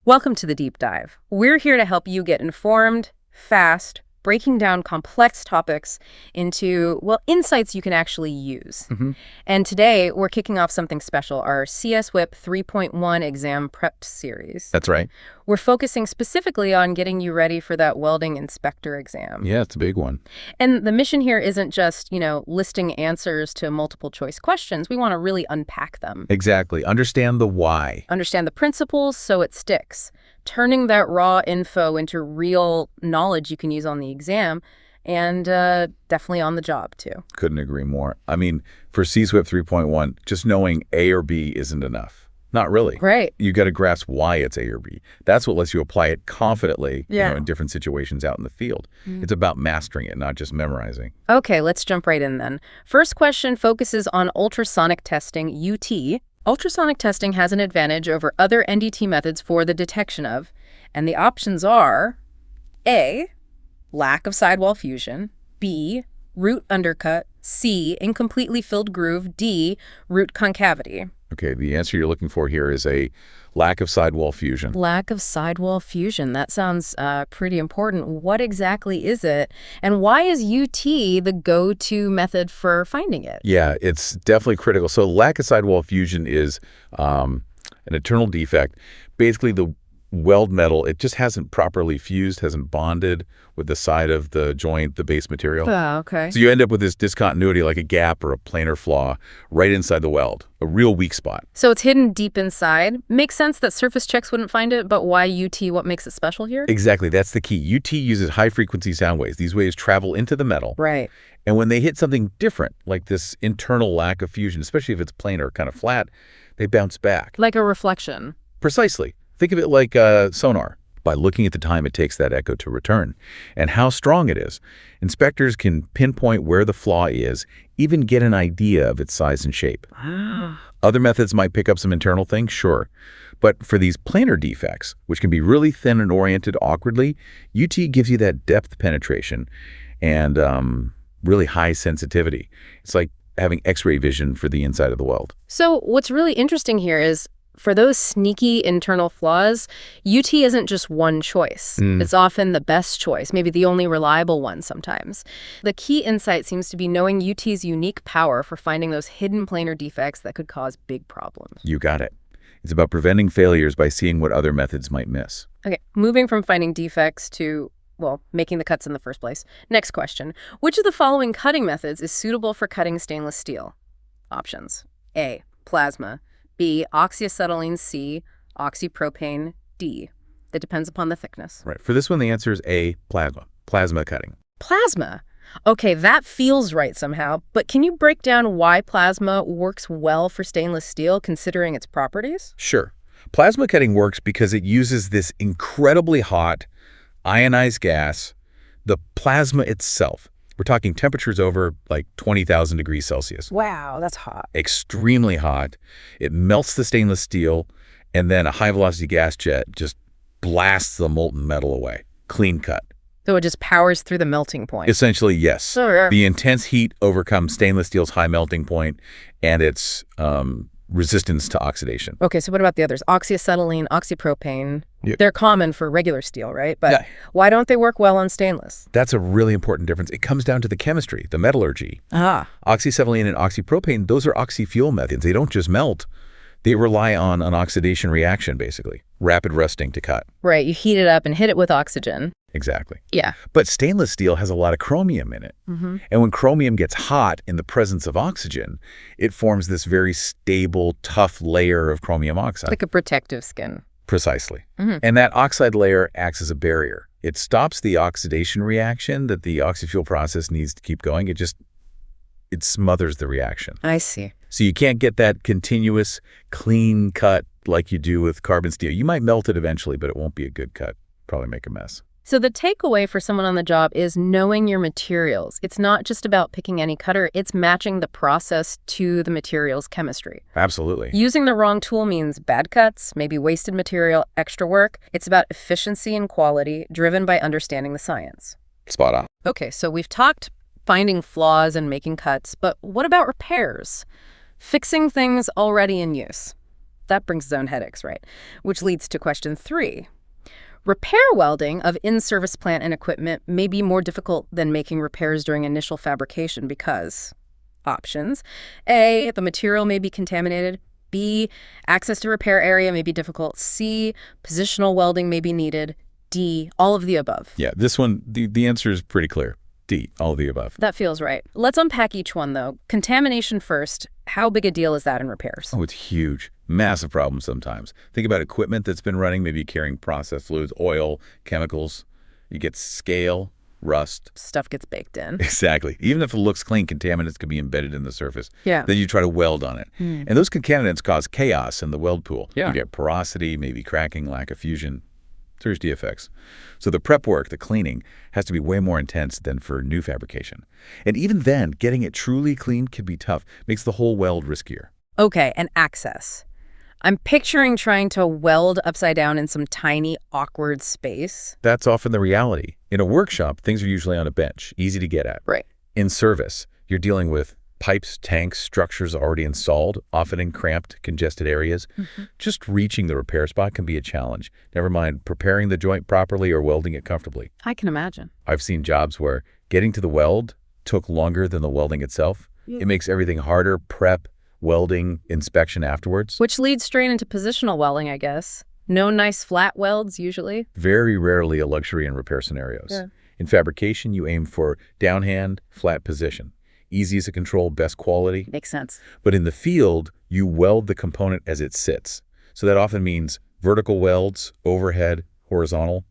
Welcome to the Deep Dive. We're here to help you get informed, fast, breaking down complex topics into, well, insights you can actually use. And today, we're kicking off something special, our CSWIP 3.1 exam prep series. That's right. We're focusing specifically on getting you ready for that Welding Inspector Exam. Yeah, it's a big one. And the mission here isn't just, listing answers to multiple choice questions. We want to really unpack them. Exactly. Understand the why. Understand the principles so it sticks. Turning that raw info into real knowledge you can use on the exam, and definitely on the job, too. Couldn't agree more. I mean, for CSWIP 3.1, just knowing A or B isn't enough. Not really. Right. You got to grasp why it's A or B. That's what lets you apply it confidently in different situations out in the field. It's about mastering it, not just memorizing. Okay, let's jump right in then. First question focuses on ultrasonic testing, UT. Ultrasonic testing has an advantage over other NDT methods for the detection of, and the options are A, lack of sidewall fusion, B, root undercut, C, incompletely filled groove, D, root concavity. Okay, the answer you're looking for here is a lack of sidewall fusion. Lack of sidewall fusion. That sounds pretty important. What exactly is it? And why is UT the go-to method for finding it? Yeah, it's definitely critical. So lack of sidewall fusion is an internal defect. Basically, the weld metal, it just hasn't properly fused, hasn't bonded with the side of the joint, the base material. Oh, okay. So you end up with this discontinuity, like a gap or a planar flaw right inside the weld, a real weak spot. So it's hidden deep inside. Makes sense that surface checks wouldn't find it, but why UT? What makes it special here? Exactly. That's the key. UT uses high-frequency sound waves. These waves travel into the metal. Right. And when they hit something different, like this internal lack of fusion, especially if it's planar, kind of flat, they bounce back. Like a reflection. Precisely. Think of it like sonar. By looking at the time it takes that echo to return and how strong it is, inspectors can pinpoint where the flaw is, even get an idea of its size and shape. Other methods might pick up some internal things, sure. But for these planar defects, which can be really thin and oriented awkwardly, UT gives you that depth penetration and really high sensitivity. It's like having X-ray vision for the inside of the weld. So what's really interesting here is for those sneaky internal flaws, UT isn't just one choice. It's often the best choice, maybe the only reliable one sometimes. The key insight seems to be knowing UT's unique power for finding those hidden planar defects that could cause big problems. You got it. It's about preventing failures by seeing what other methods might miss. Okay, moving from finding defects to, well, making the cuts in the first place. Next question. Which of the following cutting methods is suitable for cutting stainless steel? Options. A, plasma. B, oxyacetylene. C, oxypropane. D. That depends upon the thickness. Right. For this one, the answer is A, plasma. Plasma cutting. Plasma. Okay, that feels right somehow, but can you break down why plasma works well for stainless steel considering its properties? Sure. Plasma cutting works because it uses this incredibly hot ionized gas, the plasma itself. We're talking temperatures over like 20,000 degrees Celsius. Wow, that's hot. Extremely hot. It melts the stainless steel, and then a high-velocity gas jet just blasts the molten metal away. Clean cut. So it just powers through the melting point. Essentially, yes. Sure. The intense heat overcomes stainless steel's high melting point and its resistance to oxidation. Okay, so what about the others? Oxyacetylene, oxypropane. Yep. They're common for regular steel, right? But why don't they work well on stainless? That's a really important difference. It comes down to the chemistry, the metallurgy. Ah. Oxyacetylene and oxypropane, those are oxy-fuel methods. They don't just melt. They rely on an oxidation reaction, basically. Rapid rusting to cut. Right, you heat it up and hit it with oxygen. Exactly. Yeah. But stainless steel has a lot of chromium in it. And when chromium gets hot in the presence of oxygen, it forms this very stable, tough layer of chromium oxide. Like a protective skin. Precisely. And that oxide layer acts as a barrier. It stops the oxidation reaction that the oxy-fuel process needs to keep going. It smothers the reaction. I see. So you can't get that continuous, clean cut like you do with carbon steel. You might melt it eventually, but it won't be a good cut. Probably make a mess. So the takeaway for someone on the job is knowing your materials. It's not just about picking any cutter, it's matching the process to the material's chemistry. Absolutely. Using the wrong tool means bad cuts, maybe wasted material, extra work. It's about efficiency and quality, driven by understanding the science. Spot on. Okay, so we've talked finding flaws and making cuts, but what about repairs? Fixing things already in use. that brings its own headaches, right? Which leads to question 3. Repair welding of in-service plant and equipment may be more difficult than making repairs during initial fabrication because options. A, the material may be contaminated. B, access to repair area may be difficult. C, positional welding may be needed. D, all of the above. Yeah, this one, the answer is pretty clear. D, all of the above. That feels right. Let's unpack each one, though. Contamination first. How big a deal is that in repairs? Oh, it's huge. Massive problem sometimes. Think about equipment that's been running, maybe carrying processed fluids, oil, chemicals. You get scale, rust. Stuff gets baked in. Exactly. Even if it looks clean, contaminants could be embedded in the surface. Yeah. Then you try to weld on it. And those contaminants cause chaos in the weld pool. Yeah. You get porosity, maybe cracking, lack of fusion. Serious defects. So the prep work, the cleaning, has to be way more intense than for new fabrication. And even then, getting it truly clean can be tough. Makes the whole weld riskier. Okay, and access. I'm picturing trying to weld upside down in some tiny, awkward space. That's often the reality. In a workshop, things are usually on a bench, easy to get at. Right. In service, you're dealing with pipes, tanks, structures already installed, often in cramped, congested areas. Just reaching the repair spot can be a challenge. Never mind preparing the joint properly or welding it comfortably. I can imagine. I've seen jobs where getting to the weld took longer than the welding itself. It makes everything harder, prep, welding, inspection afterwards. Which leads straight into positional welding, I guess. No nice flat welds, usually. Very rarely a luxury in repair scenarios. Yeah. In fabrication, you aim for downhand, flat position. Easy to control, best quality. Makes sense. But in the field, you weld the component as it sits. So that often means vertical welds, overhead, horizontal,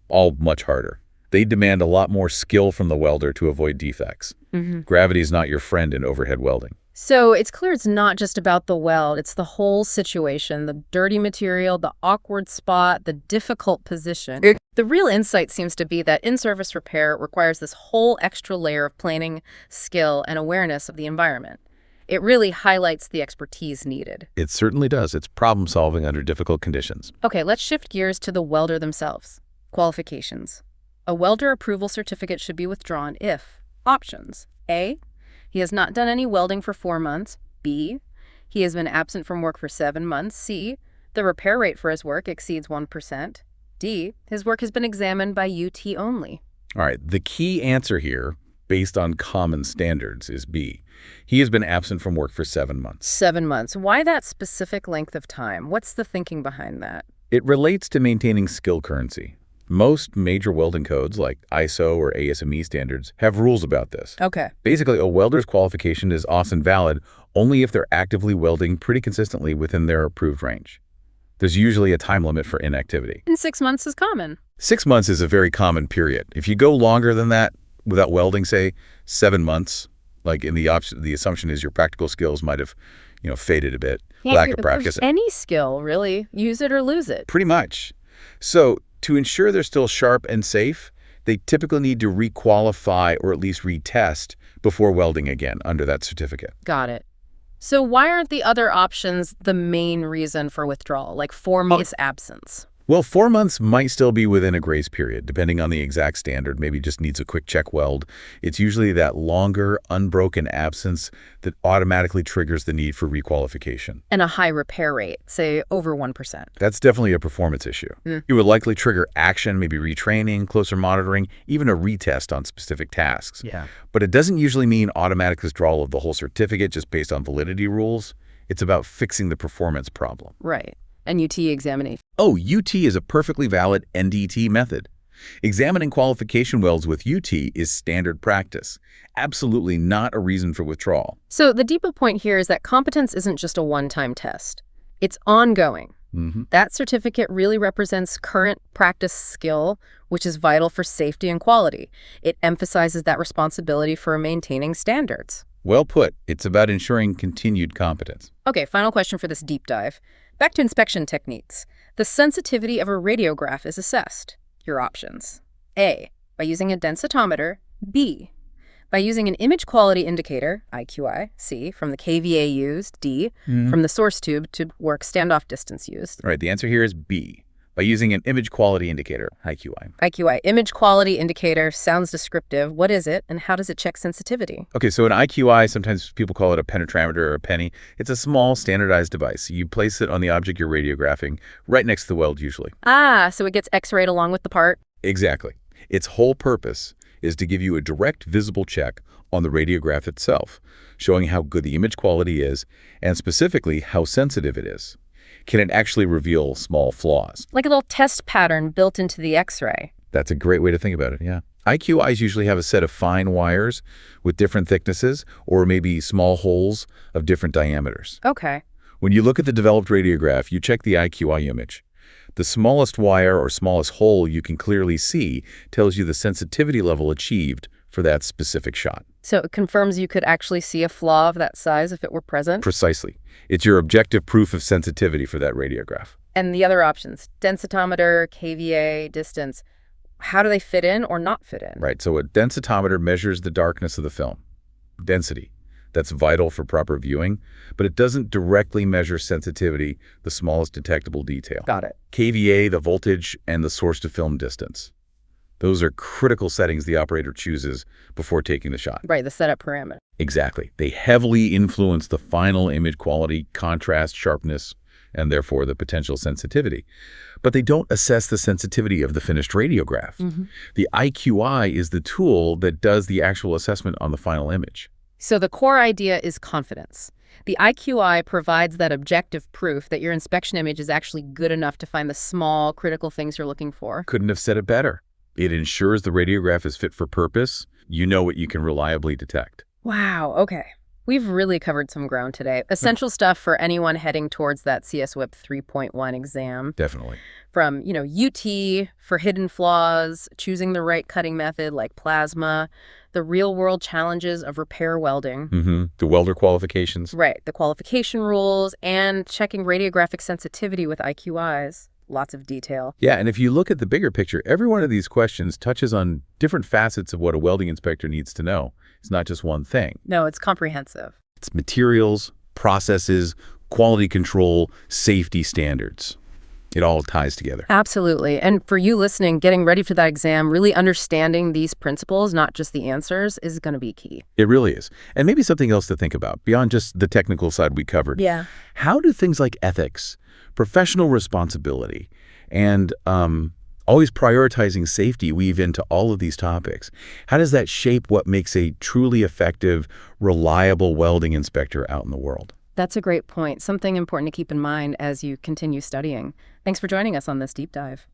all much harder. They demand a lot more skill from the welder to avoid defects. Gravity is not your friend in overhead welding. So it's clear it's not just about the weld, it's the whole situation, the dirty material, the awkward spot, the difficult position. The real insight seems to be that in-service repair requires this whole extra layer of planning, skill, and awareness of the environment. It really highlights the expertise needed. It certainly does. It's problem solving under difficult conditions. Okay, let's shift gears to the welder themselves. Qualifications. A welder approval certificate should be withdrawn if options. A, he has not done any welding for 4 months. B, he has been absent from work for 7 months. C, the repair rate for his work exceeds 1%. D, his work has been examined by UT only. All right, the key answer here, based on common standards, is B. He has been absent from work for 7 months. 7 months. Why that specific length of time? What's the thinking behind that? It relates to maintaining skill currency. Most major welding codes, like ISO or ASME standards, have rules about this. Okay. Basically, a welder's qualification is often valid only if they're actively welding pretty consistently within their approved range. There's usually a time limit for inactivity. And 6 months is common. 6 months is a very common period. If you go longer than that without welding, say 7 months, like in the assumption is your practical skills might have, faded a bit, lack of practice. Any skill, really. Use it or lose it. Pretty much. So to ensure they're still sharp and safe, they typically need to requalify or at least retest before welding again under that certificate. Got it. So why aren't the other options the main reason for withdrawal, like 4 months absence? Well, 4 months might still be within a grace period, depending on the exact standard. Maybe just needs a quick check weld. It's usually that longer, unbroken absence that automatically triggers the need for requalification. And a high repair rate, say over 1%. That's definitely a performance issue. It would likely trigger action, maybe retraining, closer monitoring, even a retest on specific tasks. Yeah. But it doesn't usually mean automatic withdrawal of the whole certificate just based on validity rules. It's about fixing the performance problem. Right. And UT examination. Oh, UT is a perfectly valid NDT method. Examining qualification welds with UT is standard practice. Absolutely not a reason for withdrawal. So the deeper point here is that competence isn't just a one-time test. It's ongoing. That certificate really represents current practice skill, which is vital for safety and quality. It emphasizes that responsibility for maintaining standards. Well put. It's about ensuring continued competence. Okay, final question for this deep dive. Back to inspection techniques. The sensitivity of a radiograph is assessed. Your options. A, by using a densitometer. B, by using an image quality indicator, IQI. C, from the KVA used. D, from the source tube to work standoff distance used. All right, the answer here is B, By using an image quality indicator, IQI. IQI, image quality indicator, sounds descriptive. What is it, and how does it check sensitivity? Okay, so an IQI, sometimes people call it a penetrometer or a penny. It's a small, standardized device. You place it on the object you're radiographing, right next to the weld usually. Ah, so it gets x-rayed along with the part? Exactly. Its whole purpose is to give you a direct visible check on the radiograph itself, showing how good the image quality is, and specifically how sensitive it is. Can it actually reveal small flaws? Like a little test pattern built into the x-ray. That's a great way to think about it, yeah. IQIs usually have a set of fine wires with different thicknesses or maybe small holes of different diameters. Okay. When you look at the developed radiograph, you check the IQI image. The smallest wire or smallest hole you can clearly see tells you the sensitivity level achieved for that specific shot. So it confirms you could actually see a flaw of that size if it were present? Precisely. It's your objective proof of sensitivity for that radiograph. And the other options, densitometer, KVA, distance, how do they fit in or not fit in? Right, so a densitometer measures the darkness of the film. Density. That's vital for proper viewing, but it doesn't directly measure sensitivity, the smallest detectable detail. Got it. KVA, the voltage, and the source to film distance. Those are critical settings the operator chooses before taking the shot. Right, the setup parameter. Exactly. They heavily influence the final image quality, contrast, sharpness, and therefore the potential sensitivity. But they don't assess the sensitivity of the finished radiograph. The IQI is the tool that does the actual assessment on the final image. So the core idea is confidence. The IQI provides that objective proof that your inspection image is actually good enough to find the small, critical things you're looking for. Couldn't have said it better. It ensures the radiograph is fit for purpose. You know what you can reliably detect. Wow, okay. We've really covered some ground today. Essential stuff for anyone heading towards that CSWIP 3.1 exam. Definitely. From, UT for hidden flaws, choosing the right cutting method like plasma, the real-world challenges of repair welding. The welder qualifications. Right, the qualification rules, and checking radiographic sensitivity with IQIs. Lots of detail. Yeah, and if you look at the bigger picture, every one of these questions touches on different facets of what a welding inspector needs to know. It's not just one thing. No, it's comprehensive. It's materials, processes, quality control, safety standards. It all ties together. Absolutely. And for you listening, getting ready for that exam, really understanding these principles, not just the answers, is going to be key. It really is. And maybe something else to think about, beyond just the technical side we covered. Yeah. How do things like ethics, professional responsibility, and always prioritizing safety weave into all of these topics? How does that shape what makes a truly effective, reliable welding inspector out in the world? That's a great point. Something important to keep in mind as you continue studying. Thanks for joining us on this deep dive.